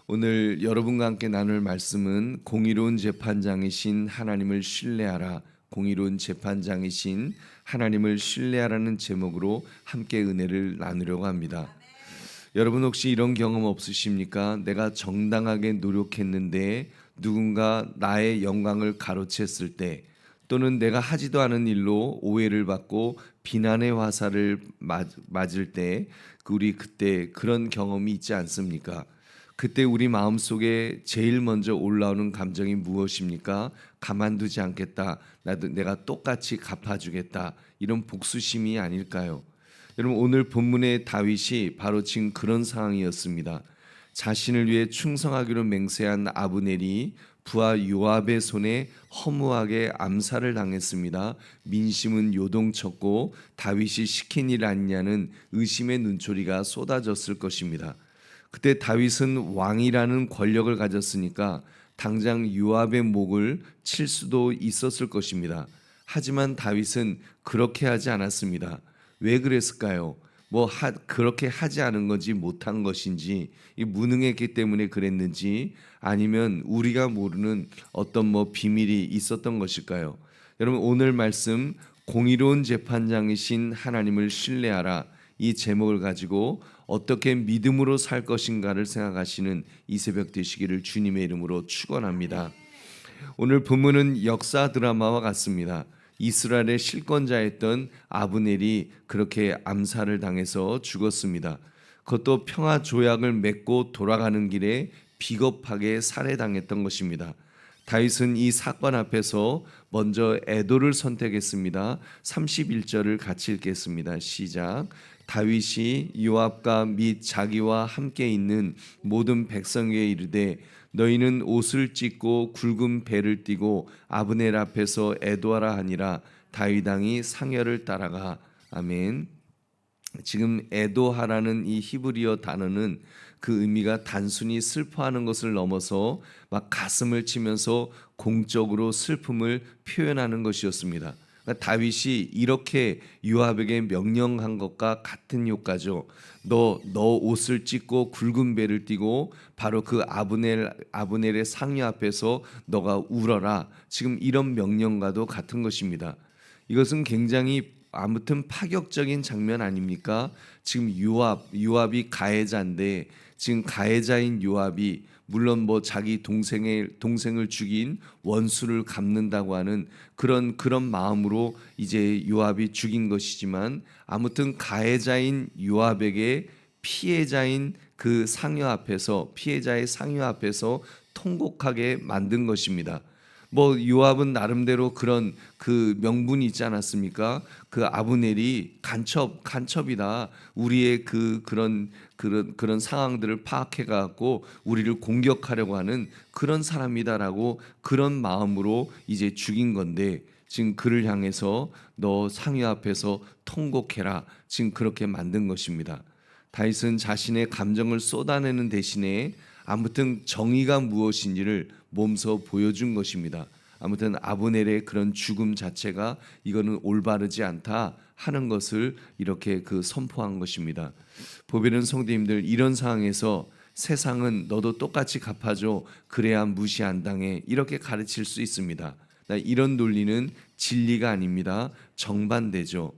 오늘 여러분과 함께 나눌 말씀은 공의로운 재판장이신 하나님을 신뢰하라, 공의로운 재판장이신 하나님을 신뢰하라는 제목으로 함께 은혜를 나누려고 합니다. 여러분 혹시 이런 경험 없으십니까? 내가 정당하게 노력했는데 누군가 나의 영광을 가로챘을 때, 또는 내가 하지도 않은 일로 오해를 받고 비난의 화살을 맞을 때, 우리 그때 그런 경험이 있지 않습니까? 그때 우리 마음속에 제일 먼저 올라오는 감정이 무엇입니까? 가만두지 않겠다. 내가 똑같이 갚아주겠다. 이런 복수심이 아닐까요? 여러분, 오늘 본문의 다윗이 바로 지금 그런 상황이었습니다. 자신을 위해 충성하기로 맹세한 아브넬이 부하 요압의 손에 허무하게 암살을 당했습니다. 민심은 요동쳤고 다윗이 시킨 일 아니냐는 의심의 눈초리가 쏟아졌을 것입니다. 그때 다윗은 왕이라는 권력을 가졌으니까 당장 요압의 목을 칠 수도 있었을 것입니다. 하지만 다윗은 그렇게 하지 않았습니다. 왜 그랬을까요? 그렇게 하지 않은 건지 못한 것인지, 무능했기 때문에 그랬는지, 아니면 우리가 모르는 어떤 비밀이 있었던 것일까요? 여러분, 오늘 말씀 공의로운 재판장이신 하나님을 신뢰하라, 이 제목을 가지고 어떻게 믿음으로 살 것인가를 생각하시는 이 새벽 되시기를 주님의 이름으로 축원합니다. 오늘 본문은 역사 드라마와 같습니다. 이스라엘의 실권자였던 아브넬이 그렇게 암살을 당해서 죽었습니다. 그것도 평화 조약을 맺고 돌아가는 길에 비겁하게 살해당했던 것입니다. 다윗은 이 사건 앞에서 먼저 애도를 선택했습니다. 31절을 같이 읽겠습니다. 시작. 다윗이 요압과 및 자기와 함께 있는 모든 백성에게 이르되 너희는 옷을 찢고 굵은 배를 띠고 아브넬 앞에서 애도하라 하니라. 다윗 왕이 상여를 따라가. 아멘. 지금 애도하라는 이 히브리어 단어는 그 의미가 단순히 슬퍼하는 것을 넘어서 막 가슴을 치면서 공적으로 슬픔을 표현하는 것이었습니다. 그러니까 다윗이 이렇게 요압에게 명령한 것과 같은 효과죠. 너 옷을 찢고 굵은 배를 띠고 바로 그 아브넬의 상위 앞에서 너가 울어라. 지금 이런 명령과도 같은 것입니다. 이것은 굉장히 아무튼 파격적인 장면 아닙니까? 지금 요압이 가해자인데, 지금 가해자인 요압이 물론 자기 동생을 죽인 원수를 갚는다고 하는 그런 마음으로 이제 요압이 죽인 것이지만, 아무튼 가해자인 요압에게 피해자의 상여 앞에서 통곡하게 만든 것입니다. 요압은 나름대로 그런 그 명분이 있지 않았습니까? 그 아브넬이 간첩이다. 우리의 그런 상황들을 파악해 갖고 우리를 공격하려고 하는 그런 사람이다라고 그런 마음으로 이제 죽인 건데, 지금 그를 향해서 너 상여 앞에서 통곡해라. 지금 그렇게 만든 것입니다. 다윗은 자신의 감정을 쏟아내는 대신에 아무튼 정의가 무엇인지를 몸소 보여준 것입니다. 아무튼 아브넬의 그런 죽음 자체가 이거는 올바르지 않다 하는 것을 이렇게 선포한 것입니다. 보배는 성도님들, 이런 상황에서 세상은 너도 똑같이 갚아줘, 그래야 무시 안 당해, 이렇게 가르칠 수 있습니다. 이런 논리는 진리가 아닙니다. 정반대죠.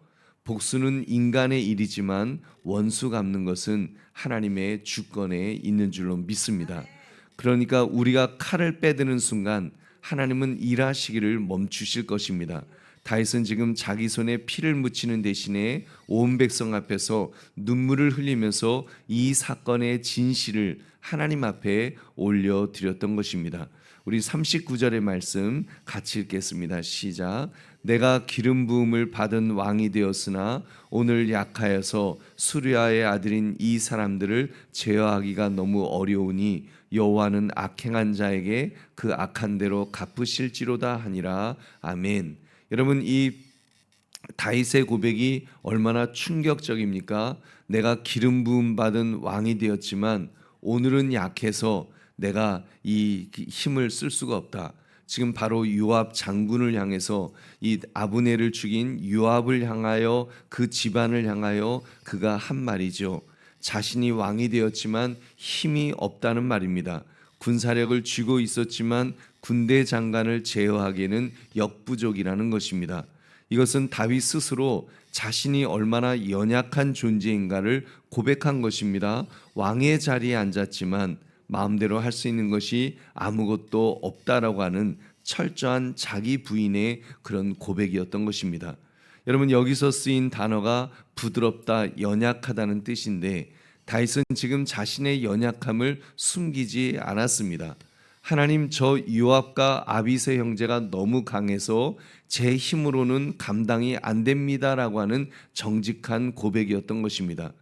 복수는 인간의 일이지만 원수 갚는 것은 하나님의 주권에 있는 줄로 믿습니다. 그러니까 우리가 칼을 빼드는 순간 하나님은 일하시기를 멈추실 것입니다. 다윗은 지금 자기 손에 피를 묻히는 대신에 온 백성 앞에서 눈물을 흘리면서 이 사건의 진실을 하나님 앞에 올려드렸던 것입니다. 우리 39절의 말씀 같이 읽겠습니다. 시작. 내가 기름 부음을 받은 왕이 되었으나 오늘 약하여서 수르야의 아들인 이 사람들을 제어하기가 너무 어려우니 여호와는 악행한 자에게 그 악한 대로 갚으실지로다 하니라. 아멘. 여러분, 이 다윗의 고백이 얼마나 충격적입니까? 내가 기름 부음 받은 왕이 되었지만 오늘은 약해서 내가 이 힘을 쓸 수가 없다. 지금 바로 요압 장군을 향해서, 이 아브넬을 죽인 요압을 향하여, 그 집안을 향하여 그가 한 말이죠. 자신이 왕이 되었지만 힘이 없다는 말입니다. 군사력을 쥐고 있었지만 군대 장관을 제어하기에는 역부족이라는 것입니다. 이것은 다윗 스스로 자신이 얼마나 연약한 존재인가를 고백한 것입니다. 왕의 자리에 앉았지만 마음대로 할 수 있는 것이 아무것도 없다라고 하는 철저한 자기 부인의 그런 고백이었던 것입니다. 여러분, 여기서 쓰인 단어가 부드럽다, 연약하다는 뜻인데 다윗은 지금 자신의 연약함을 숨기지 않았습니다. 하나님, 저 요압과 아비새 형제가 너무 강해서 제 힘으로는 감당이 안 됩니다라고 하는 정직한 고백이었던 것입니다.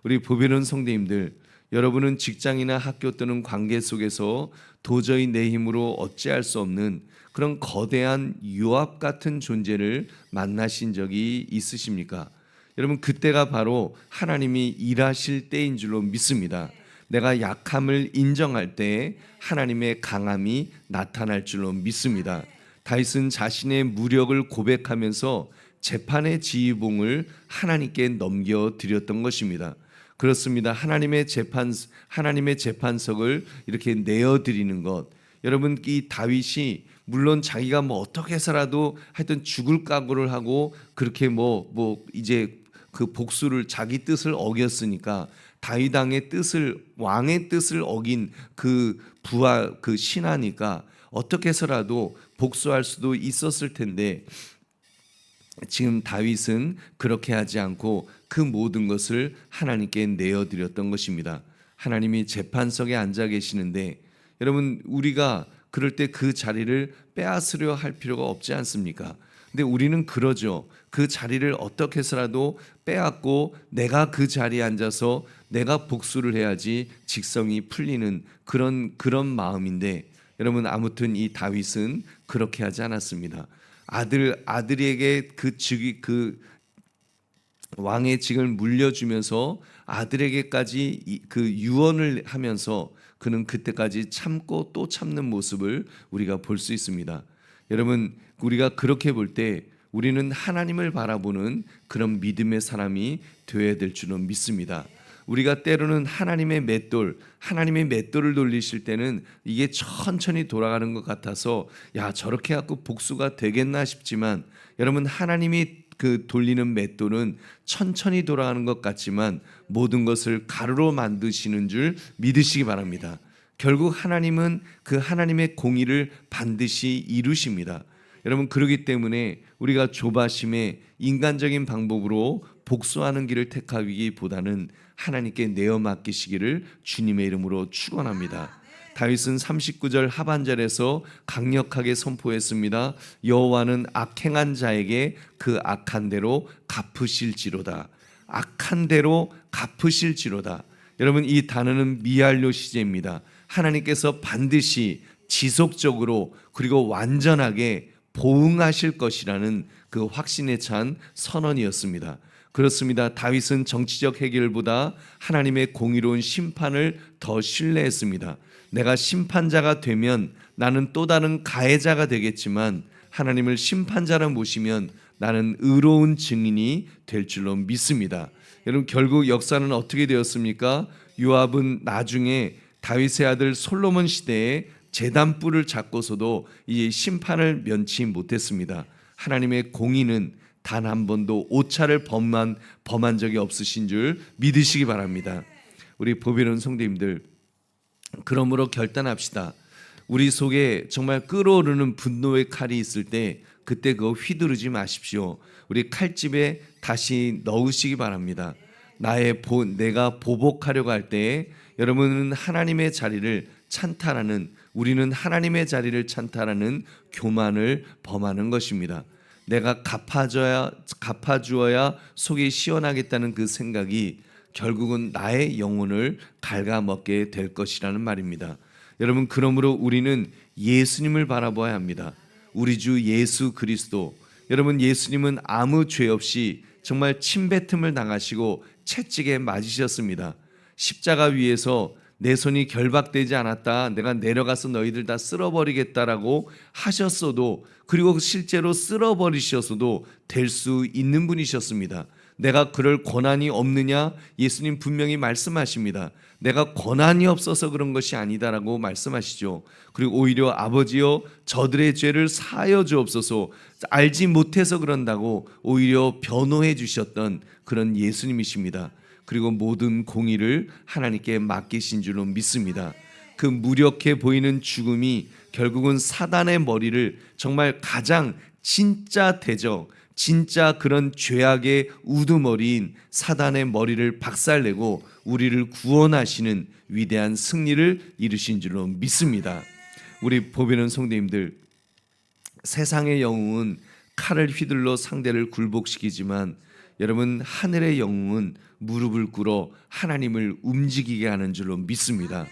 우리 보배로운 성도님들, 여러분은 직장이나 학교 또는 관계 속에서 도저히 내 힘으로 어찌할 수 없는 그런 거대한 요압 같은 존재를 만나신 적이 있으십니까? 여러분, 그때가 바로 하나님이 일하실 때인 줄로 믿습니다. 내가 약함을 인정할 때 하나님의 강함이 나타날 줄로 믿습니다. 다윗은 자신의 무력을 고백하면서 재판의 지휘봉을 하나님께 넘겨드렸던 것입니다. 그렇습니다. 하나님의 재판석을 이렇게 내어드리는 것. 여러분, 이 다윗이 물론 자기가 뭐 어떻게 해서라도 하여튼 죽을 각오를 하고 그렇게 이제 그 복수를 자기 뜻을 어겼으니까 다윗 왕의 뜻을, 왕의 뜻을 어긴 그 부하, 그 신하니까 어떻게 해서라도 복수할 수도 있었을 텐데 지금 다윗은 그렇게 하지 않고 그 모든 것을 하나님께 내어드렸던 것입니다. 하나님이 재판석에 앉아 계시는데 여러분, 우리가 그럴 때 그 자리를 빼앗으려 할 필요가 없지 않습니까? 근데 우리는 그러죠. 그 자리를 어떻게 해서라도 빼앗고 내가 그 자리에 앉아서 내가 복수를 해야지 직성이 풀리는 그런 마음인데 여러분, 아무튼 이 다윗은 그렇게 하지 않았습니다. 아들에게 그 왕의 직을 물려주면서 아들에게까지 그 유언을 하면서 그는 그때까지 참고 또 참는 모습을 우리가 볼 수 있습니다. 여러분, 우리가 그렇게 볼 때 우리는 하나님을 바라보는 그런 믿음의 사람이 되어야 될 줄은 믿습니다. 우리가 때로는 하나님의 맷돌을 돌리실 때는 이게 천천히 돌아가는 것 같아서 야, 저렇게 갖고 복수가 되겠나 싶지만 여러분, 하나님이 그 돌리는 맷돌은 천천히 돌아가는 것 같지만 모든 것을 가루로 만드시는 줄 믿으시기 바랍니다. 결국 하나님은 그 하나님의 공의를 반드시 이루십니다. 여러분, 그렇기 때문에 우리가 조바심에 인간적인 방법으로 복수하는 길을 택하기보다는 하나님께 내어 맡기시기를 주님의 이름으로 축원합니다. 다윗은 39절 하반절에서 강력하게 선포했습니다. 여호와는 악행한 자에게 그 악한 대로 갚으실지로다. 악한 대로 갚으실지로다. 여러분, 이 단어는 미알료 시제입니다. 하나님께서 반드시 지속적으로 그리고 완전하게 보응하실 것이라는 그 확신에 찬 선언이었습니다. 그렇습니다. 다윗은 정치적 해결보다 하나님의 공의로운 심판을 더 신뢰했습니다. 내가 심판자가 되면 나는 또 다른 가해자가 되겠지만 하나님을 심판자로 모시면 나는 의로운 증인이 될 줄로 믿습니다. 여러분, 결국 역사는 어떻게 되었습니까? 요압은 나중에 다윗의 아들 솔로몬 시대에 제단뿔을 잡고서도 이 심판을 면치 못했습니다. 하나님의 공의는 단 한 번도 오차를 범한 적이 없으신 줄 믿으시기 바랍니다. 우리 보배로운 성도님들, 그러므로 결단합시다. 우리 속에 정말 끓어오르는 분노의 칼이 있을 때 그때 그거 휘두르지 마십시오. 우리 칼집에 다시 넣으시기 바랍니다. 내가 보복하려고 할 때 여러분은 하나님의 자리를 찬탈하는, 우리는 하나님의 자리를 찬탈하는 교만을 범하는 것입니다. 내가 갚아주어야 속이 시원하겠다는 그 생각이 결국은 나의 영혼을 갉아먹게 될 것이라는 말입니다. 여러분, 그러므로 우리는 예수님을 바라봐야 합니다. 우리 주 예수 그리스도. 여러분, 예수님은 아무 죄 없이 정말 침뱉음을 당하시고 채찍에 맞으셨습니다. 십자가 위에서 내 손이 결박되지 않았다, 내가 내려가서 너희들 다 쓸어버리겠다라고 하셨어도, 그리고 실제로 쓸어버리셨어도 될 수 있는 분이셨습니다. 내가 그럴 권한이 없느냐? 예수님 분명히 말씀하십니다. 내가 권한이 없어서 그런 것이 아니다라고 말씀하시죠. 그리고 오히려 아버지여 저들의 죄를 사하여 주옵소서, 알지 못해서 그런다고 오히려 변호해 주셨던 그런 예수님이십니다. 그리고 모든 공의를 하나님께 맡기신 줄로 믿습니다. 그 무력해 보이는 죽음이 결국은 사단의 머리를 정말 가장 진짜 대적, 진짜 그런 죄악의 우두머리인 사단의 머리를 박살내고 우리를 구원하시는 위대한 승리를 이루신 줄로 믿습니다. 우리 보배는 성도님들, 세상의 영웅은 칼을 휘둘러 상대를 굴복시키지만 여러분, 하늘의 영웅은 무릎을 꿇어 하나님을 움직이게 하는 줄로 믿습니다.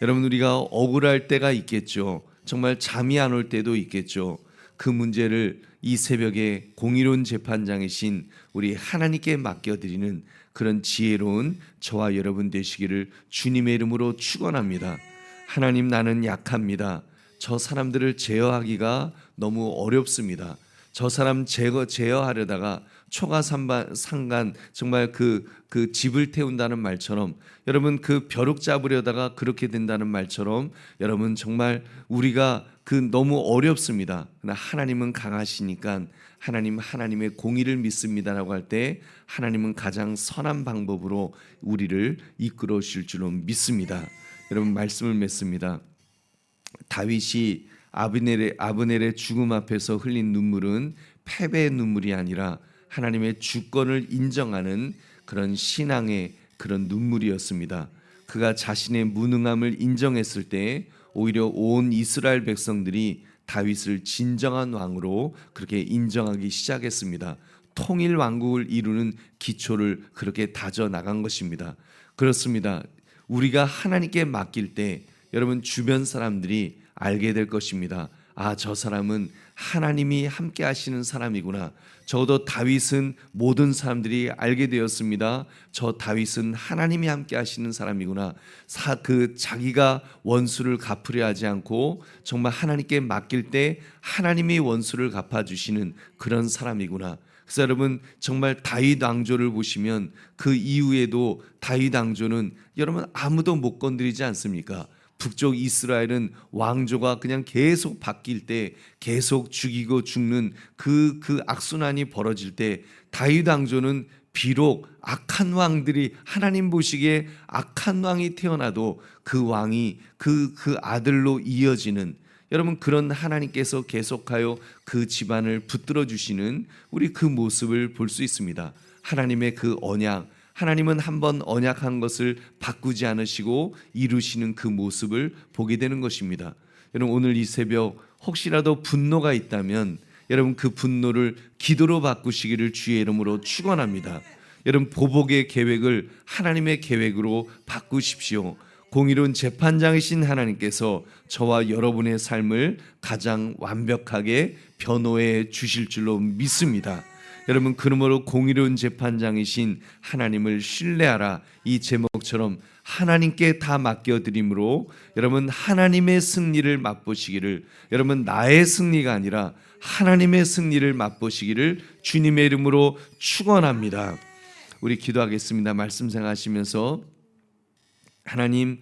여러분, 우리가 억울할 때가 있겠죠. 정말 잠이 안 올 때도 있겠죠. 그 문제를 이 새벽에 공의로운 재판장이신 우리 하나님께 맡겨드리는 그런 지혜로운 저와 여러분 되시기를 주님의 이름으로 축원합니다. 하나님, 나는 약합니다. 저 사람들을 제어하기가 너무 어렵습니다. 저 사람 제어하려다가 초가 상간 정말 그 집을 태운다는 말처럼, 여러분 그 벼룩 잡으려다가 그렇게 된다는 말처럼, 여러분 정말 우리가 너무 어렵습니다. 그러나 하나님은 강하시니까 하나님의 공의를 믿습니다라고 할 때 하나님은 가장 선한 방법으로 우리를 이끌어 주실 줄로 믿습니다. 여러분, 말씀을 맺습니다. 다윗이 아브넬의 죽음 앞에서 흘린 눈물은 패배의 눈물이 아니라 하나님의 주권을 인정하는 그런 신앙의 그런 눈물이었습니다. 그가 자신의 무능함을 인정했을 때 오히려 온 이스라엘 백성들이 다윗을 진정한 왕으로 그렇게 인정하기 시작했습니다. 통일 왕국을 이루는 기초를 그렇게 다져 나간 것입니다. 그렇습니다. 우리가 하나님께 맡길 때 여러분, 주변 사람들이 알게 될 것입니다. 아, 저 사람은 하나님이 함께 하시는 사람이구나. 적어도 다윗은 모든 사람들이 알게 되었습니다. 저 다윗은 하나님이 함께 하시는 사람이구나. 자기가 원수를 갚으려 하지 않고 정말 하나님께 맡길 때 하나님이 원수를 갚아주시는 그런 사람이구나. 그래서 여러분, 정말 다윗 왕조를 보시면 그 이후에도 다윗 왕조는 여러분 아무도 못 건드리지 않습니까? 북쪽 이스라엘은 왕조가 그냥 계속 바뀔 때, 계속 죽이고 죽는 그 악순환이 벌어질 때, 다윗 왕조는 비록 악한 왕들이, 하나님 보시기에 악한 왕이 태어나도 그 왕이 그 아들로 이어지는, 여러분 그런 하나님께서 계속하여 그 집안을 붙들어 주시는 우리 그 모습을 볼 수 있습니다. 하나님의 그 언약, 하나님은 한번 언약한 것을 바꾸지 않으시고 이루시는 그 모습을 보게 되는 것입니다. 여러분, 오늘 이 새벽 혹시라도 분노가 있다면 여러분 그 분노를 기도로 바꾸시기를 주의 이름으로 축원합니다. 여러분, 보복의 계획을 하나님의 계획으로 바꾸십시오. 공의로운 재판장이신 하나님께서 저와 여러분의 삶을 가장 완벽하게 변호해 주실 줄로 믿습니다. 여러분, 그러므로 공의로운 재판장이신 하나님을 신뢰하라, 이 제목처럼 하나님께 다 맡겨드림으로 여러분 하나님의 승리를 맛보시기를, 여러분 나의 승리가 아니라 하나님의 승리를 맛보시기를 주님의 이름으로 축원합니다. 우리 기도하겠습니다. 말씀 생각하시면서, 하나님,